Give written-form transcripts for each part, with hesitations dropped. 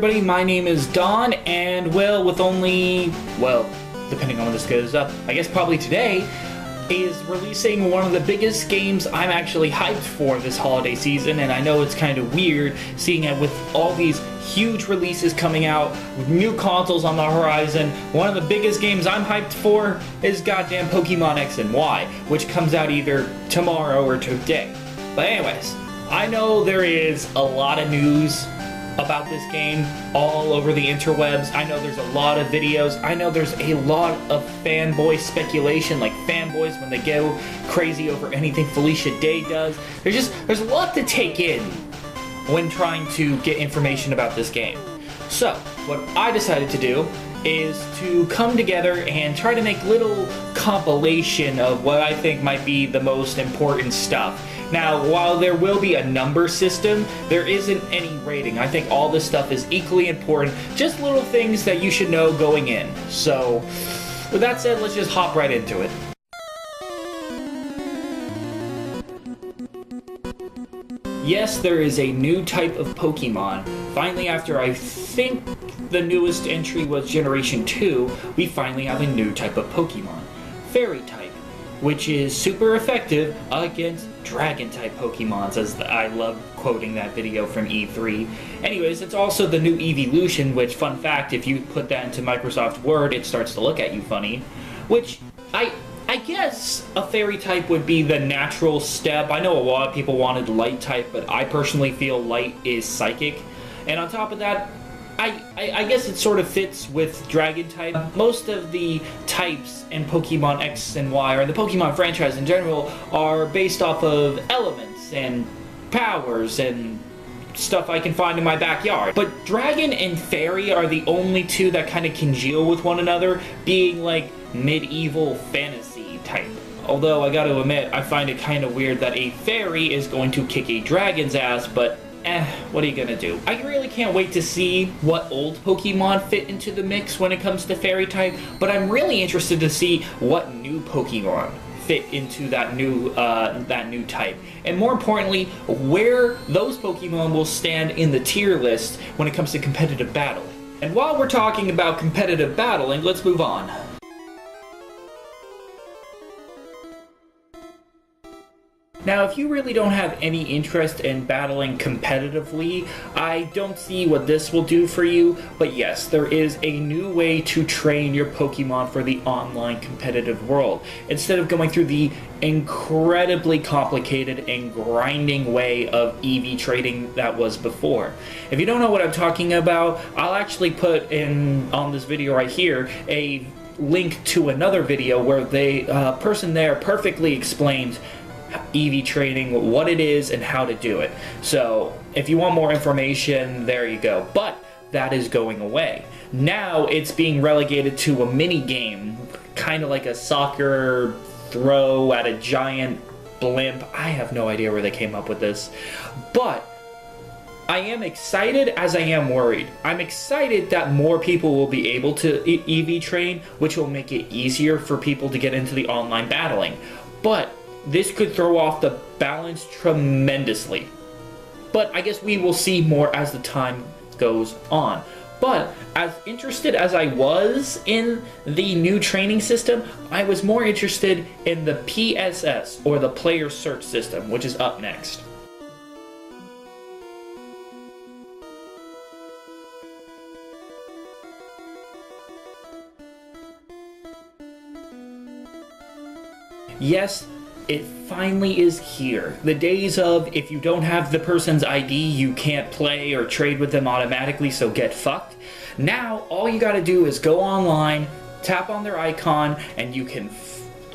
everybody, my name is Don, and well, with only, well, depending on when this goes up, I guess probably today, is releasing one of the biggest games I'm actually hyped for this holiday season, and I know it's kind of weird seeing it with all these huge releases coming out, with new consoles on the horizon. One of the biggest games I'm hyped for is goddamn Pokemon X and Y, which comes out either tomorrow or today. But anyways, I know there is a lot of news about this game all over the interwebs. I know there's a lot of videos. I know there's a lot of fanboy speculation, like fanboys when they go crazy over anything Felicia Day does. There's a lot to take in when trying to get information about this game. So, what I decided to do is to come together and try to make little compilation of what I think might be the most important stuff. Now, while there will be a number system, there isn't any rating. I think all this stuff is equally important, just little things that you should know going in. So, with that said, let's just hop right into it. Yes, there is a new type of Pokemon. Finally, after I think the newest entry was Generation 2, we finally have a new type of Pokemon. Fairy type, which is super effective against Dragon-type Pokemons, as I love quoting that video from E3. Anyways, it's also the new Evolution, which, fun fact, if you put that into Microsoft Word, it starts to look at you funny. Which, I guess a Fairy type would be the natural step. I know a lot of people wanted Light type, but I personally feel Light is Psychic. And on top of that, I guess it sort of fits with Dragon type. Most of the types in Pokemon X and Y, or the Pokemon franchise in general, are based off of elements and powers and stuff I can find in my backyard. But Dragon and Fairy are the only two that kind of congeal with one another, being like medieval fantasy type. Although I gotta admit, I find it kind of weird that a Fairy is going to kick a dragon's ass, but what are you gonna do? I really can't wait to see what old Pokemon fit into the mix when it comes to Fairy type, but I'm really interested to see what new Pokemon fit into that new type. And more importantly, where those Pokemon will stand in the tier list when it comes to competitive battling. And while we're talking about competitive battling, let's move on. Now, if you really don't have any interest in battling competitively, I don't see what this will do for you, but yes, there is a new way to train your Pokemon for the online competitive world, instead of going through the incredibly complicated and grinding way of EV trading that was before. If you don't know what I'm talking about, I'll actually put in on this video right here a link to another video where the person there perfectly explains EV trading, what it is, and how to do it. So, if you want more information, there you go. But that is going away. Now it's being relegated to a mini game, kind of like a soccer throw at a giant blimp. I have no idea where they came up with this. But I am excited as I am worried. I'm excited that more people will be able to EV train, which will make it easier for people to get into the online battling. But this could throw off the balance tremendously. But I guess we will see more as the time goes on. But as interested as I was in the new training system, I was more interested in the PSS, or the Player Search System, which is up next. Yes, it finally is here. The days of, if you don't have the person's ID, you can't play or trade with them automatically, so get fucked. Now, all you gotta do is go online, tap on their icon, and you can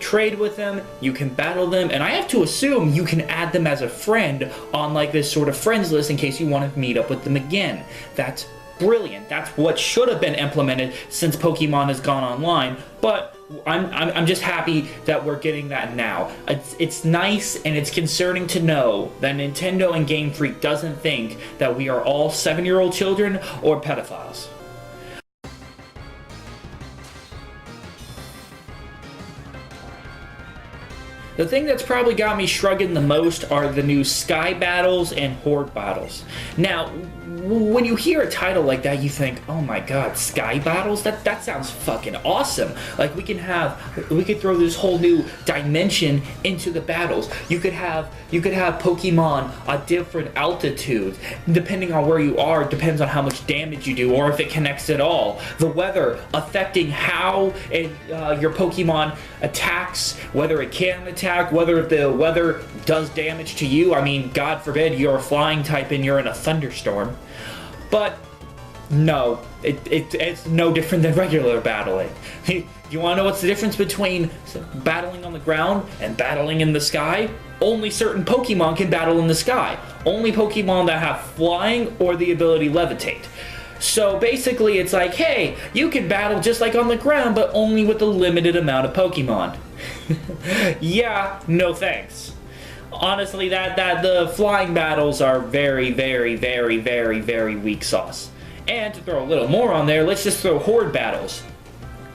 trade with them, you can battle them, and I have to assume you can add them as a friend on like this sort of friends list in case you want to meet up with them again. That's brilliant. That's what should have been implemented since Pokemon has gone online, but I'm just happy that we're getting that now. It's nice, and it's concerning to know that Nintendo and Game Freak doesn't think that we are all 7-year-old children or pedophiles. The thing that's probably got me shrugging the most are the new Sky Battles and Horde Battles. Now, when you hear a title like that, you think, oh my god, Sky Battles? That sounds fucking awesome. Like, we could throw this whole new dimension into the battles. You could have Pokemon at different altitudes. Depending on where you are, depends on how much damage you do, or if it connects at all. The weather affecting how your Pokemon attacks, whether it can attack, whether the weather does damage to you. I mean, God forbid you're a flying type and you're in a thunderstorm. But no, it's no different than regular battling. You want to know what's the difference between battling on the ground and battling in the sky? Only certain Pokemon can battle in the sky. Only Pokemon that have flying or the ability levitate. So basically it's like, hey, you can battle just like on the ground, but only with a limited amount of Pokemon. Yeah, no thanks. Honestly, that the flying battles are very, very, very, very, very weak sauce. And to throw a little more on there, let's just throw Horde battles,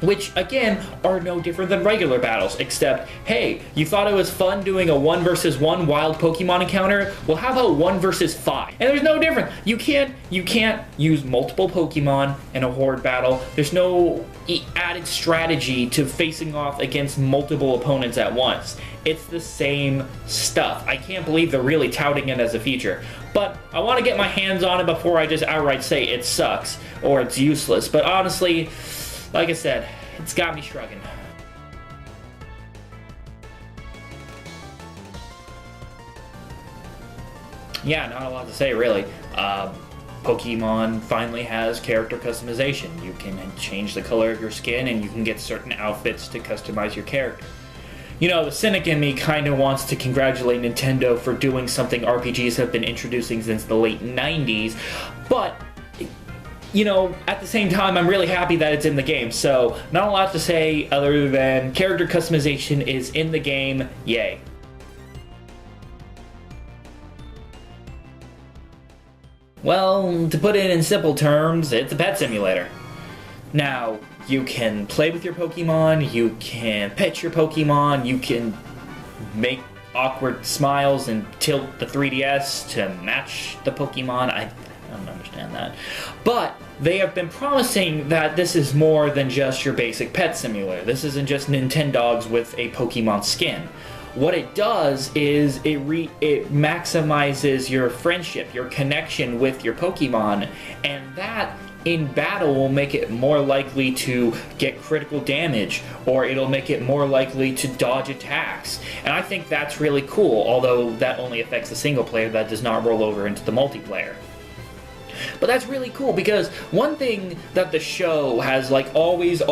which, again, are no different than regular battles, except, hey, you thought it was fun doing a 1 versus 1 wild Pokemon encounter? Well, how about 1 versus 5? And there's no difference. You can't use multiple Pokemon in a Horde battle. There's no added strategy to facing off against multiple opponents at once. It's the same stuff. I can't believe they're really touting it as a feature. But I want to get my hands on it before I just outright say it sucks or it's useless. But honestly, like I said, it's got me shrugging. Yeah, not a lot to say really. Pokemon finally has character customization. You can change the color of your skin and you can get certain outfits to customize your character. You know, the cynic in me kind of wants to congratulate Nintendo for doing something RPGs have been introducing since the late 90s, but you know, at the same time, I'm really happy that it's in the game, so not a lot to say other than character customization is in the game, yay. Well, to put it in simple terms, it's a pet simulator. Now, you can play with your Pokemon, you can pet your Pokemon, you can make awkward smiles and tilt the 3DS to match the Pokemon. I don't understand that. But they have been promising that this is more than just your basic pet simulator. This isn't just Nintendogs with a Pokemon skin. What it does is it maximizes your friendship, your connection with your Pokemon, and that in battle will make it more likely to get critical damage, or it'll make it more likely to dodge attacks. And I think that's really cool, although that only affects the single player, that does not roll over into the multiplayer. But that's really cool because one thing that the show has like always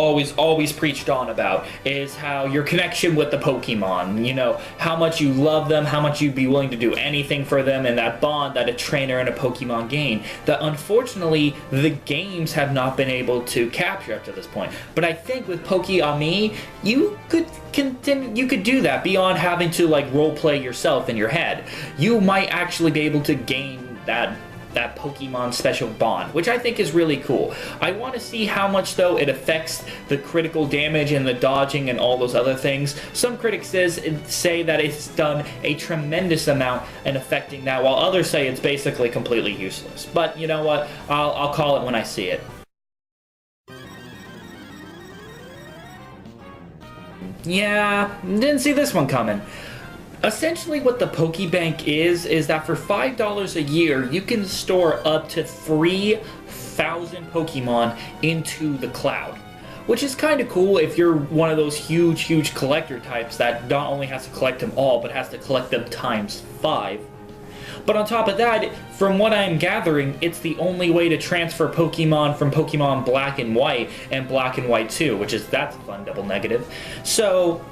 preached on about is how your connection with the Pokemon, you know, how much you love them, how much you'd be willing to do anything for them, and that bond that a trainer and a Pokemon gain that unfortunately the games have not been able to capture up to this point. But I think with Poke-Ami, you could do that beyond having to like role play yourself in your head. You might actually be able to gain that Pokemon special bond, which I think is really cool. I want to see how much, though, it affects the critical damage and the dodging and all those other things. Some critics say that it's done a tremendous amount in affecting that, while others say it's basically completely useless. But you know what? I'll call it when I see it. Yeah, didn't see this one coming. Essentially what the Pokebank is that for $5 a year, you can store up to 3,000 Pokemon into the cloud. Which is kind of cool if you're one of those huge collector types that not only has to collect them all, but has to collect them times 5. But on top of that, from what I'm gathering, it's the only way to transfer Pokemon from Pokemon Black and White and Black and White 2, that's a fun double negative. So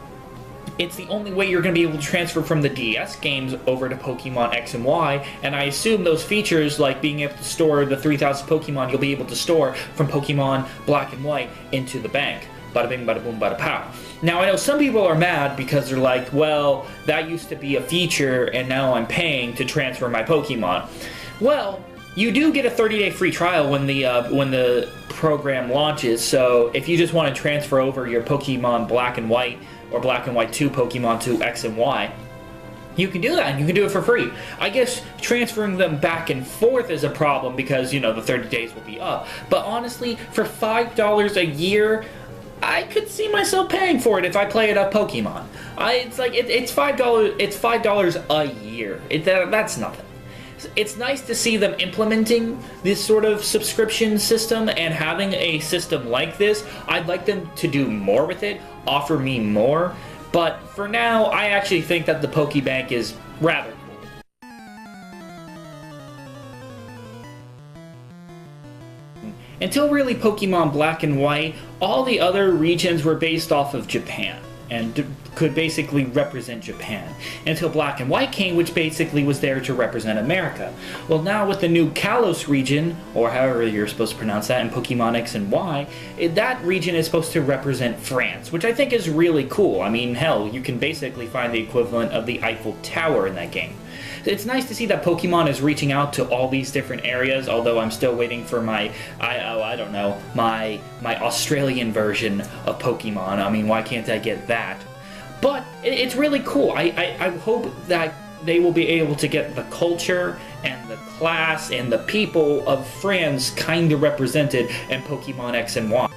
it's the only way you're going to be able to transfer from the DS games over to Pokemon X and Y, and I assume those features, like being able to store the 3,000 Pokemon you'll be able to store from Pokemon Black and White into the bank. Bada bing, bada boom, bada pow. Now, I know some people are mad because they're like, well, that used to be a feature, and now I'm paying to transfer my Pokemon. Well, you do get a 30-day free trial when the program launches. So if you just want to transfer over your Pokemon Black and White or Black and White 2 Pokemon to X and Y, you can do that, and you can do it for free. I guess transferring them back and forth is a problem because, you know, the 30 days will be up. But honestly, for $5 a year, I could see myself paying for it if I play enough Pokemon. It's $5. It's $5 a year. That's nothing. It's nice to see them implementing this sort of subscription system and having a system like this. I'd like them to do more with it, offer me more. But for now, I actually think that the Pokebank is rather cool. Until really Pokemon Black and White, all the other regions were based off of Japan and could basically represent Japan. Until Black and White came, which basically was there to represent America. Well, now with the new Kalos region, or however you're supposed to pronounce that in Pokemon X and Y, that region is supposed to represent France, which I think is really cool. I mean, hell, you can basically find the equivalent of the Eiffel Tower in that game. It's nice to see that Pokemon is reaching out to all these different areas, although I'm still waiting for my Australian version of Pokemon. I mean, why can't I get that? But it's really cool. I hope that they will be able to get the culture and the class and the people of France kind of represented in Pokemon X and Y.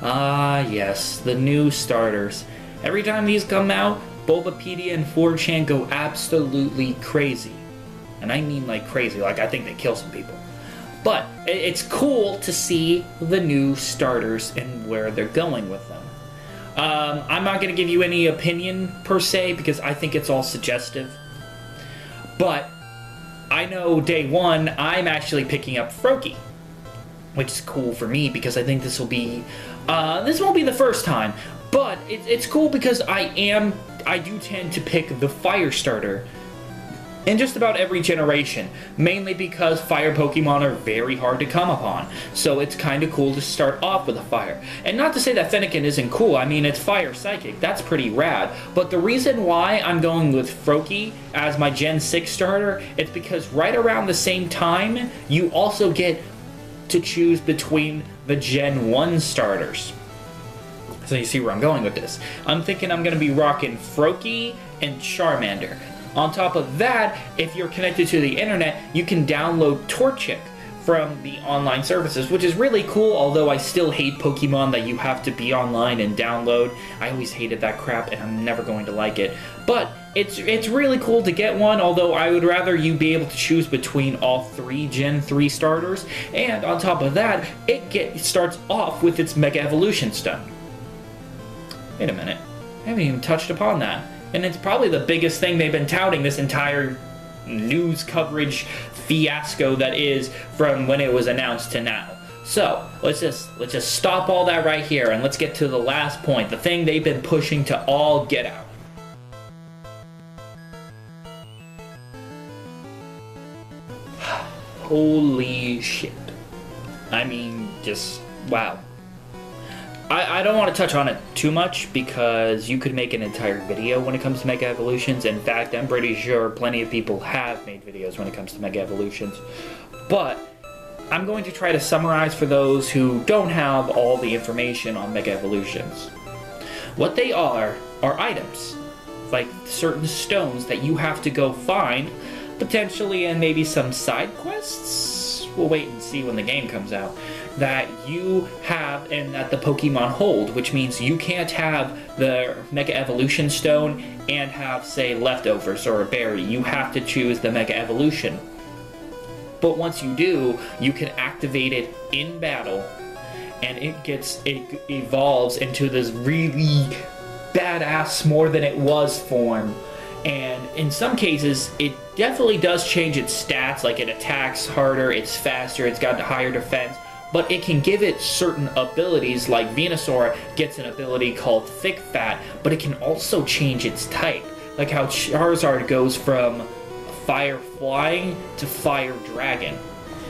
Ah, yes, the new starters. Every time these come out, Bulbapedia and 4chan go absolutely crazy. And I mean like crazy, like I think they kill some people. But it's cool to see the new starters and where they're going with them. I'm not going to give you any opinion per se because I think it's all suggestive. But I know day one I'm actually picking up Froakie, which is cool for me because I think this won't be the first time. But it's cool because I do tend to pick the fire starter in just about every generation, mainly because fire Pokemon are very hard to come upon, so it's kind of cool to start off with a fire. And not to say that Fennekin isn't cool, I mean it's fire psychic, that's pretty rad, but the reason why I'm going with Froakie as my Gen 6 starter, it's because right around the same time, you also get to choose between the Gen 1 starters. So you see where I'm going with this. I'm thinking I'm going to be rocking Froakie and Charmander. On top of that, if you're connected to the internet, you can download Torchic from the online services, which is really cool, although I still hate Pokemon that you have to be online and download. I always hated that crap, and I'm never going to like it. But it's really cool to get one, although I would rather you be able to choose between all three Gen 3 starters. And on top of that, it starts off with its Mega Evolution Stone. Wait a minute, I haven't even touched upon that. And it's probably the biggest thing they've been touting this entire news coverage fiasco that is from when it was announced to now. So let's just stop all that right here and let's get to the last point, the thing they've been pushing to all get out. Holy shit. I mean, just wow. I don't want to touch on it too much because you could make an entire video when it comes to Mega Evolutions. In fact, I'm pretty sure plenty of people have made videos when it comes to Mega Evolutions. But I'm going to try to summarize for those who don't have all the information on Mega Evolutions. What they are items, like certain stones that you have to go find, potentially in maybe some side quests. We'll wait and see when the game comes out. That you have and that the Pokemon hold, which means you can't have the Mega Evolution Stone and have, say, leftovers or a berry. You have to choose the Mega Evolution. But once you do, you can activate it in battle, and it evolves into this really badass more than it was form. And in some cases, it definitely does change its stats, like it attacks harder, it's faster, it's got higher defense. But it can give it certain abilities, like Venusaur gets an ability called Thick Fat, but it can also change its type. Like how Charizard goes from Fire Flying to Fire Dragon.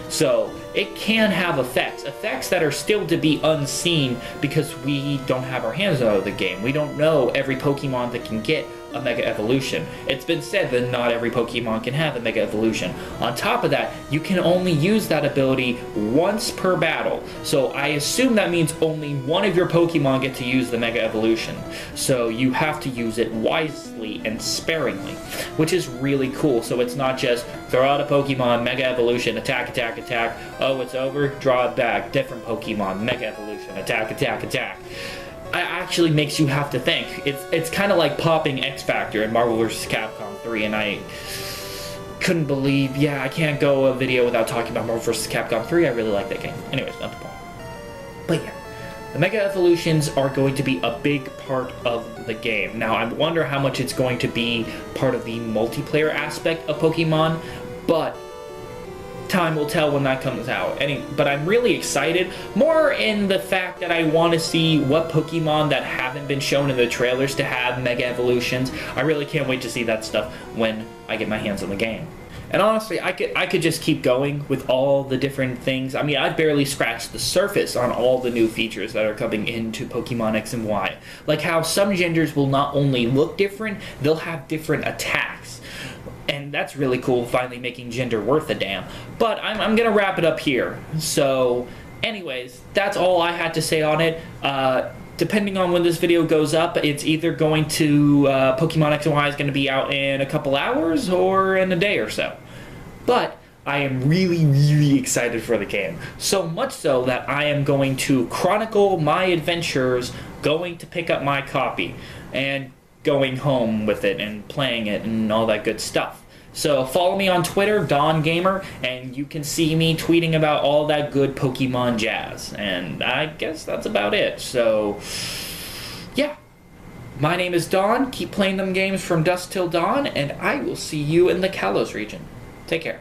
So it can have effects that are still to be unseen because we don't have our hands out of the game. We don't know every Pokemon that can get a Mega Evolution. It's been said that not every Pokemon can have a Mega Evolution. On top of that, you can only use that ability once per battle. So I assume that means only one of your Pokemon get to use the Mega Evolution. So you have to use it wisely and sparingly, which is really cool. So it's not just throw out a Pokemon, Mega Evolution, attack, attack, attack. Oh, it's over, draw it back, different Pokemon, Mega Evolution, attack, attack, attack. It actually makes you have to think. It's kind of like popping X Factor in Marvel vs. Capcom 3, and I couldn't believe, I can't go a video without talking about Marvel vs. Capcom 3. I really like that game. Anyways, not the point. But yeah, the Mega Evolutions are going to be a big part of the game. Now, I wonder how much it's going to be part of the multiplayer aspect of Pokemon, but time will tell when that comes out. But I'm really excited, more in the fact that I want to see what Pokemon that haven't been shown in the trailers to have Mega Evolutions. I really can't wait to see that stuff when I get my hands on the game. And honestly, I could just keep going with all the different things. I mean, I've barely scratched the surface on all the new features that are coming into Pokemon X and Y. Like how some genders will not only look different, they'll have different attacks. And that's really cool, finally making gender worth a damn. But I'm going to wrap it up here. So, anyways, that's all I had to say on it. Depending on when this video goes up, it's either going to, Pokemon X and Y is going to be out in a couple hours or in a day or so. But I am really, really excited for the game. So much so that I am going to chronicle my adventures going to pick up my copy and going home with it and playing it and all that good stuff. So follow me on Twitter, Don Gamer, and you can see me tweeting about all that good Pokemon jazz. And I guess that's about it. So, yeah. My name is Don. Keep playing them games from dusk till dawn, and I will see you in the Kalos region. Take care.